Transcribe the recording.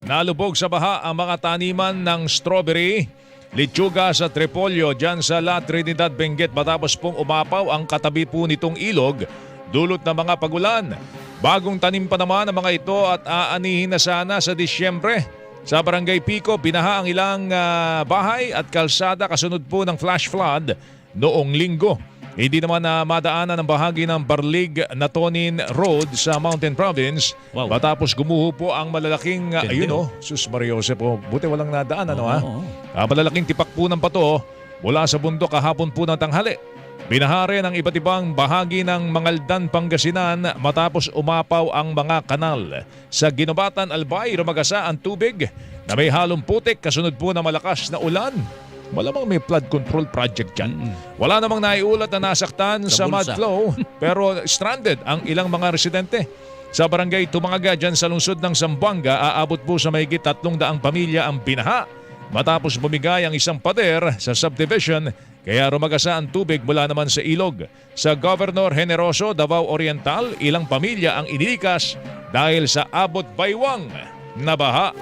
Nalubog sa baha ang mga taniman ng strawberry, litsuga sa Tripolyo dyan sa La Trinidad, Benguet matapos pong umapaw ang katabi po nitong ilog dulot ng mga pagulan. Bagong tanim pa naman ang mga ito at aanihin na sana sa Disyembre. Sa Barangay Pico, binaha ang ilang bahay at kalsada kasunod po ng flash flood noong linggo. Hindi naman na madaanan ang bahagi ng Barlig-Natonin Road sa Mountain Province. Wow. Matapos gumuho po ang malalaking, Sus Maria Jose po, buti walang nadaan malalaking tipak po ng bato mula sa bundok kahapon po ng tanghali. Binaha rin ang iba't ibang bahagi ng Mangaldan, Pangasinan matapos umapaw ang mga kanal. Sa Ginobatan, Albay, rumagasa ang tubig na may halong putik kasunod po ng malakas na ulan. Malamang may flood control project dyan. Wala namang naiulat na nasaktan sa mud flow pero stranded ang ilang mga residente. Sa barangay Tumangaga dyan sa lungsod ng Zamboanga, aabot po sa mahigit 300 pamilya ang binaha matapos bumigay ang isang pader sa subdivision kaya rumagasa ang tubig mula naman sa ilog. Sa Governor Generoso, Davao Oriental, ilang pamilya ang inilikas dahil sa abot baywang na baha.